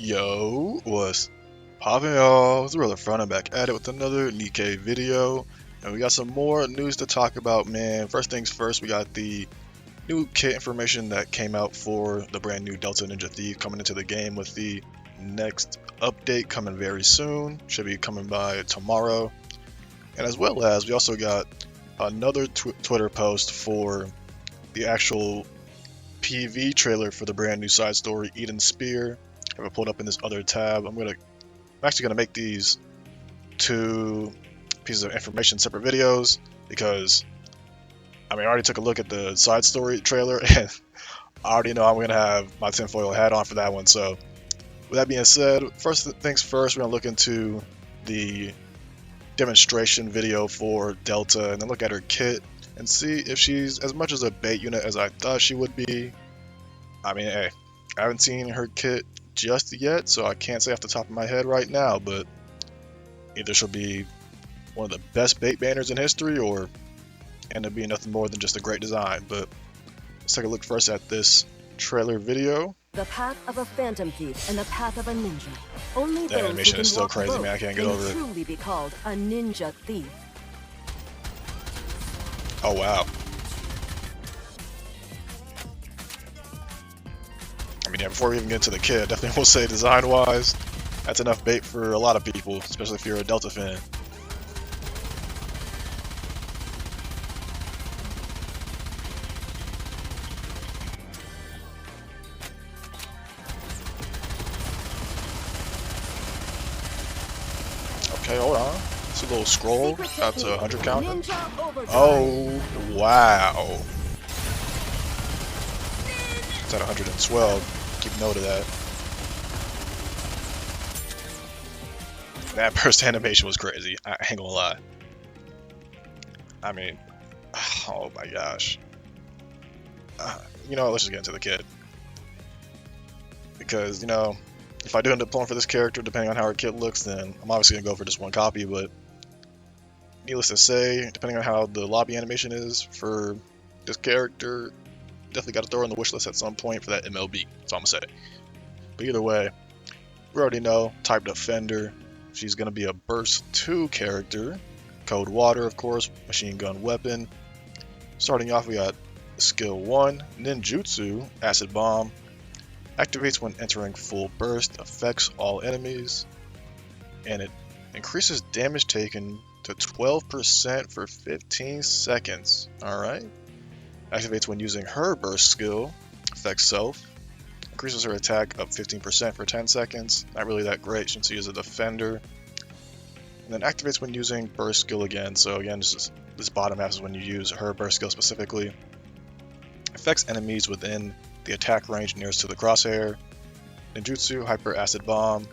Yo, what's poppin', y'all? It's Real Front. I'm back at it with another Nikke video, and we got some more news to talk about, man. First things first, we got the new kit information that came out for the brand new Delta Ninja Thief coming into the game with the next update coming very soon. Should be coming by tomorrow. And as well as, we also got another Twitter post for the actual PV trailer for the brand new side story, Eden Spear. I have it pulled up in this other tab. I'm actually gonna make these two pieces of information separate videos because I already took a look at the side story trailer and I already know I'm gonna have my tinfoil hat on for that one. So with that being said, first things first, we're gonna look into the demonstration video for Delta and then look at her kit and see if she's as much as a bait unit as I thought she would be. Hey, I haven't seen her kit just yet, so I can't say off the top of my head right now, but either she'll be one of the best bait banners in history or end up being nothing more than just a great design. But let's take a look first at this trailer video. The path of a phantom thief and the path of a ninja. Only The those animation who is can still walk crazy, both man. I can't get can over it. truly be called a ninja thief. Oh wow. Yeah, before we even get into the kit, I definitely will say design-wise, that's enough bait for a lot of people, especially if you're a Delta fan. Okay, hold on. It's a little scroll out to 100 counter. Oh, wow. It's at 112. Keep note of that. That burst animation was crazy. I ain't gonna lie. Oh my gosh. Let's just get into the kit. Because, if I do end up pulling for this character, depending on how her kit looks, then I'm obviously gonna go for just one copy, but needless to say, depending on how the lobby animation is for this character, definitely got to throw her in the wish list at some point for that MLB. That's all I'm gonna say. But either way, we already know type defender. She's gonna be a burst 2 character. Code water, of course, machine gun weapon. Starting off, we got skill 1, ninjutsu, acid bomb. Activates when entering full burst, affects all enemies, and it increases damage taken to 12% for 15 seconds. Alright. Activates when using her burst skill, affects self, increases her attack up 15% for 10 seconds. Not really that great since she is a defender. And then activates when using burst skill again. So again, this bottom half is when you use her burst skill specifically. Affects enemies within the attack range nearest to the crosshair. Ninjutsu, hyper acid bomb.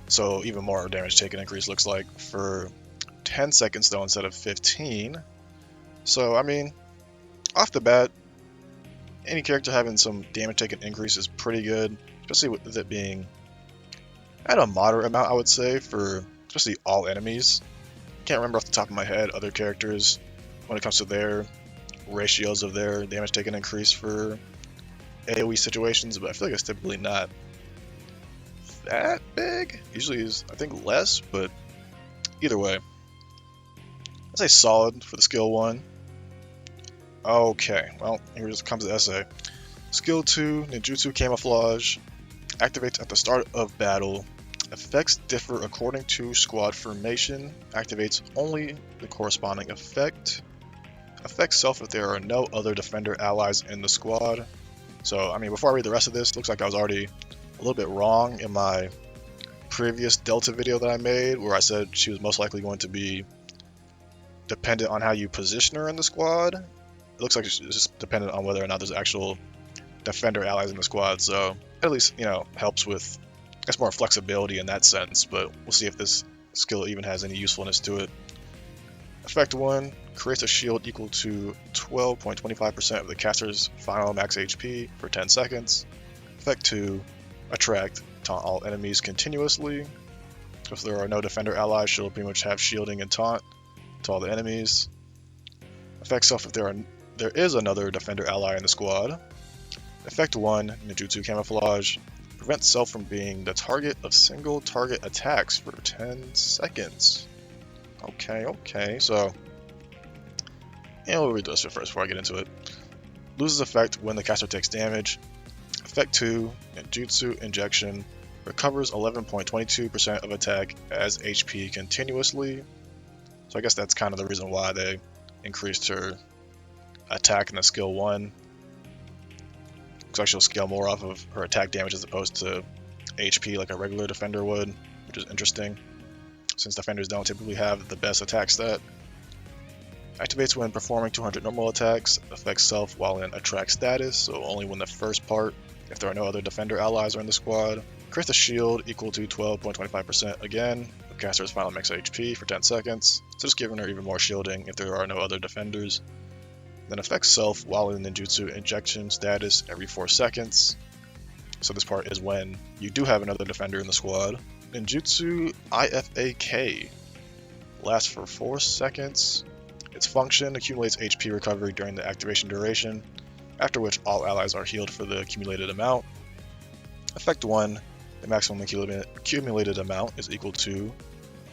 So even more damage taken increase looks like for 10 seconds though instead of 15. So off the bat, any character having some damage taken increase is pretty good, especially with it being at a moderate amount, I would say, for especially all enemies. Can't remember off the top of my head other characters when it comes to their ratios of their damage taken increase for AoE situations, but I feel like it's typically not that big. Usually is, I think, less, but either way, I'd say solid for the skill 1. Okay, well, here comes the essay. Skill 2, Ninjutsu Camouflage. Activates at the start of battle. Effects differ according to squad formation. Activates only the corresponding effect. Affects self if there are no other defender allies in the squad. So, before I read the rest of this, looks like I was already a little bit wrong in my previous Delta video that I made, where I said she was most likely going to be dependent on how you position her in the squad. It looks like it's just dependent on whether or not there's actual defender allies in the squad, so at least, helps with, it's more flexibility in that sense, but we'll see if this skill even has any usefulness to it. Effect 1, creates a shield equal to 12.25% of the caster's final max HP for 10 seconds. Effect 2, attract, taunt all enemies continuously. If there are no defender allies, she'll pretty much have shielding and taunt to all the enemies. Effect self if there is another defender ally in the squad. Effect 1, Ninjutsu Camouflage. Prevents self from being the target of single target attacks for 10 seconds. Okay, so we'll read this first before I get into it. Loses effect when the caster takes damage. Effect 2, Ninjutsu Injection, recovers 11.22% of attack as HP continuously. So I guess that's kind of the reason why they increased her attack in the skill 1. Looks like she'll scale more off of her attack damage as opposed to HP like a regular defender would, which is interesting, since defenders don't typically have the best attack stat. Activates when performing 200 normal attacks, affects self while in attract status, so only when the first part, if there are no other defender allies are in the squad. Creates a shield equal to 12.25% again, of caster's final max HP for 10 seconds, so just giving her even more shielding if there are no other defenders. Then affects self while in ninjutsu injection status every 4 seconds. So this part is when you do have another defender in the squad. Ninjutsu IFAK lasts for 4 seconds. Its function accumulates HP recovery during the activation duration, after which all allies are healed for the accumulated amount. Effect 1, the maximum accumulated amount is equal to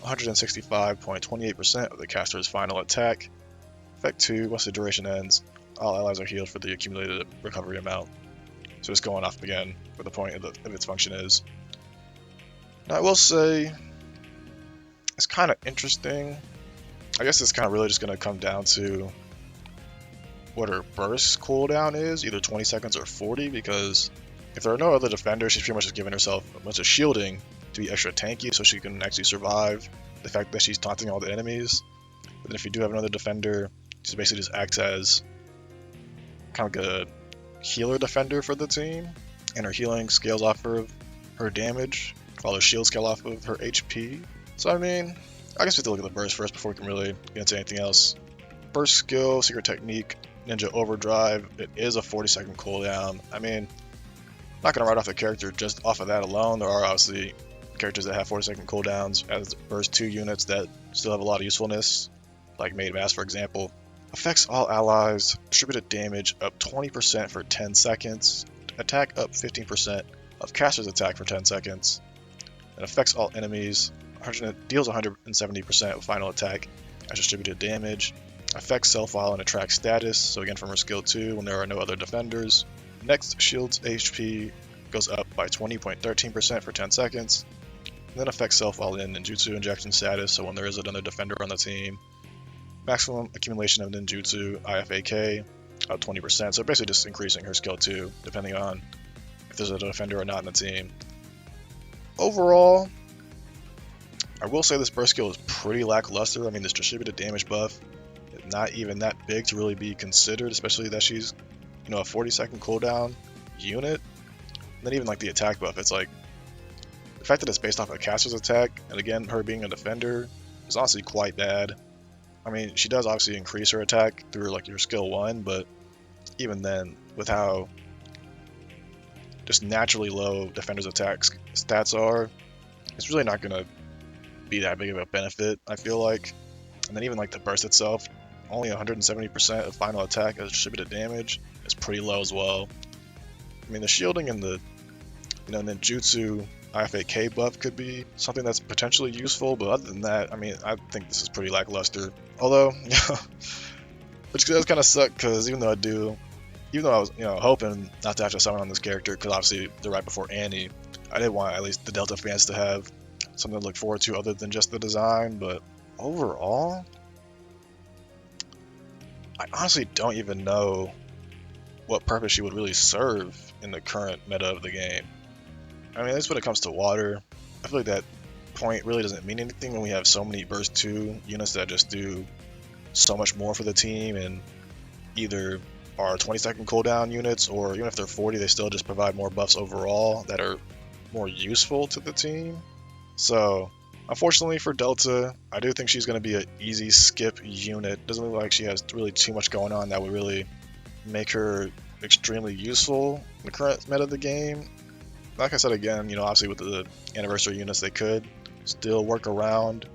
165.28% of the caster's final attack. Effect 2, once the duration ends, all allies are healed for the accumulated recovery amount. So it's going off again what the point of its function is. Now I will say, it's kind of interesting. I guess it's kind of really just going to come down to what her burst cooldown is, either 20 seconds or 40, because if there are no other defenders, she's pretty much just giving herself a bunch of shielding to be extra tanky so she can actually survive the fact that she's taunting all the enemies. But then if you do have another defender, she basically just acts as kind of like a healer defender for the team, and her healing scales off of her damage, while her shield scale off of her HP. So I mean, I guess we have to look at the burst first before we can really get into anything else. Burst skill, secret technique, ninja overdrive. It is a 40-second cooldown. I mean, I'm not gonna write off the character just off of that alone. There are obviously characters that have 40-second cooldowns as burst 2 units that still have a lot of usefulness, like Maid Mass for example. Affects all allies, distributed damage up 20% for 10 seconds, attack up 15% of caster's attack for 10 seconds, and affects all enemies, deals 170% of final attack as distributed damage, affects self while in attract status, so again from her skill 2 when there are no other defenders. Next, shields HP goes up by 20.13% for 10 seconds, and then affects self while in ninjutsu injection status, so when there is another defender on the team. Maximum accumulation of ninjutsu IFAK up 20%, so basically just increasing her skill 2 depending on if there's a defender or not in the team. Overall, I will say this burst skill is pretty lackluster. I mean, this distributed damage buff is not even that big to really be considered, especially that she's, a 40-second cooldown unit. And then even like the attack buff, it's like the fact that it's based off of caster's attack, and again her being a defender, is honestly quite bad. I mean, she does obviously increase her attack through like your skill 1, but even then, with how just naturally low defender's attack stats are, it's really not gonna be that big of a benefit, I feel like. And then even like the burst itself, only 170% of final attack as distributed damage is pretty low as well. I mean, the shielding and the ninjutsu IFAK buff could be something that's potentially useful, but other than that, I mean, I think this is pretty lackluster. Although, which does kind of suck, because even though I was hoping not to have to summon on this character, because obviously they're right before Annie, I did want at least the Delta fans to have something to look forward to other than just the design. But overall, I honestly don't even know what purpose she would really serve in the current meta of the game. I mean, at least when it comes to water, I feel like that point really doesn't mean anything when we have so many burst 2 units that just do so much more for the team, and either are 20-second cooldown units, or even if they're 40, they still just provide more buffs overall that are more useful to the team. So unfortunately for Delta, I do think she's going to be an easy skip unit. Doesn't look like she has really too much going on that would really make her extremely useful in the current meta of the game. Like I said again, obviously with the anniversary units, they could still work around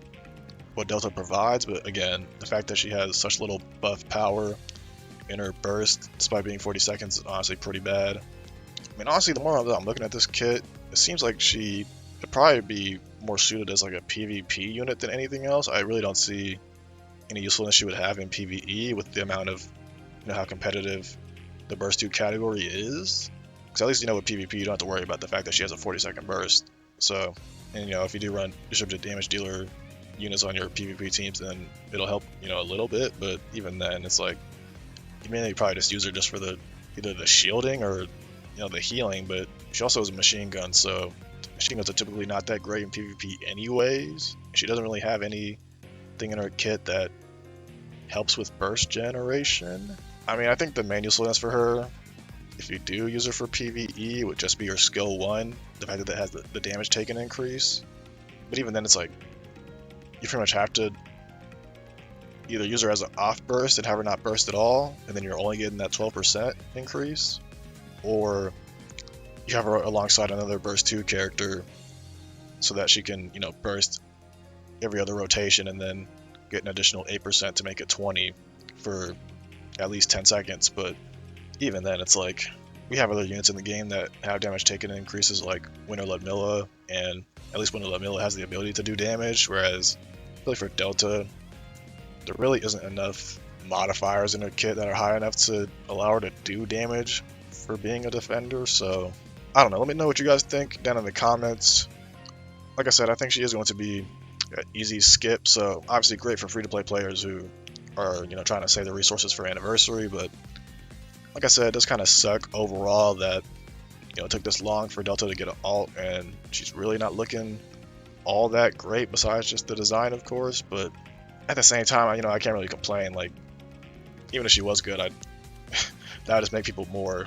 what Delta provides, but again, the fact that she has such little buff power in her burst, despite being 40 seconds, is honestly pretty bad. I mean, honestly, the more that I'm looking at this kit, it seems like she would probably be more suited as like a PvP unit than anything else. I really don't see any usefulness she would have in PvE with the amount of, how competitive the burst 2 category is. Because at least, with PvP, you don't have to worry about the fact that she has a 40-second burst. So, and if you do run distributed damage dealer units on your PvP teams, then it'll help, a little bit. But even then, it's like, you mainly probably just use her just for either the shielding or, the healing. But she also has a machine gun, so machine guns are typically not that great in PvP anyways. She doesn't really have anything in her kit that helps with burst generation. I mean, I think the main usefulness for her, if you do use her for PvE, would just be her skill 1, the fact that it has the damage taken increase. But even then, it's like, you pretty much have to either use her as an off burst and have her not burst at all, and then you're only getting that 12% increase, or you have her alongside another burst 2 character so that she can, burst every other rotation and then get an additional 8% to make it 20 for at least 10 seconds. But even then, it's like, we have other units in the game that have damage taken increases, like Winter Ludmilla, and at least Winter Ludmilla has the ability to do damage, whereas really for Delta, there really isn't enough modifiers in her kit that are high enough to allow her to do damage for being a defender. So I don't know, let me know what you guys think down in the comments. Like I said, I think she is going to be an easy skip, so obviously great for free-to-play players who are trying to save their resources for Anniversary. But like I said, it does kind of suck overall that it took this long for Delta to get an alt, and she's really not looking all that great besides just the design, of course. But at the same time, I can't really complain. Like, even if she was good, that would just make people more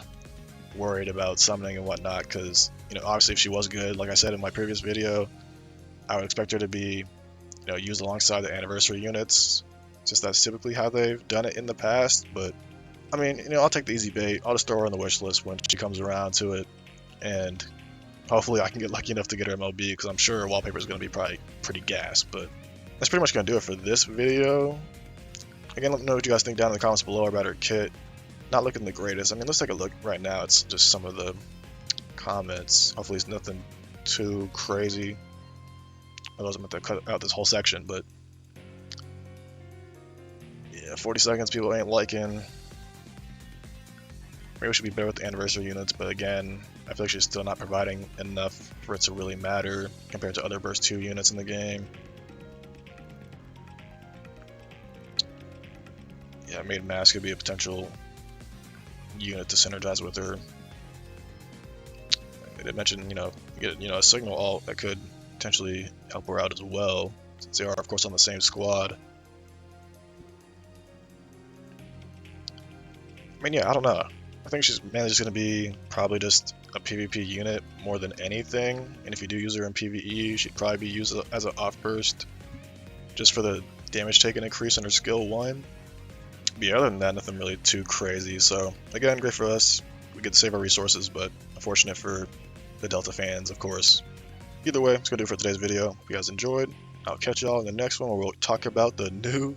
worried about summoning and whatnot, because obviously if she was good, like I said in my previous video, I would expect her to be used alongside the Anniversary units. Just that's typically how they've done it in the past. But I mean, I'll take the easy bait. I'll just throw her on the wish list when she comes around to it, and hopefully I can get lucky enough to get her MLB, because I'm sure her wallpaper is going to be probably pretty gas. But that's pretty much going to do it for this video. Again, let me know what you guys think down in the comments below about her kit. Not looking the greatest. I mean, let's take a look right now. It's just some of the comments. Hopefully it's nothing too crazy. Otherwise I'm going to cut out this whole section. But yeah, 40 seconds people ain't liking. Maybe we should be better with the Anniversary units, but again, I feel like she's still not providing enough for it to really matter compared to other Burst 2 units in the game. Yeah, Maiden Mask could be a potential unit to synergize with her. They did mention, get a signal alt that could potentially help her out as well, since they are, of course, on the same squad. I mean, yeah, I don't know. I think she's mainly just going to be probably just a PvP unit more than anything. And if you do use her in PvE, she'd probably be used as an off burst, just for the damage taken increase in her skill 1. But yeah, other than that, nothing really too crazy. So again, great for us. We get to save our resources, but unfortunate for the Delta fans, of course. Either way, that's going to do it for today's video. Hope you guys enjoyed. I'll catch y'all in the next one, where we'll talk about the new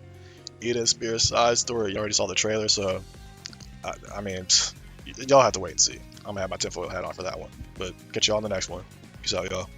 Eden Spear side story. You already saw the trailer, so I mean, y'all have to wait and see. I'm going to have my tinfoil hat on for that one. But catch y'all in the next one. Peace out, y'all.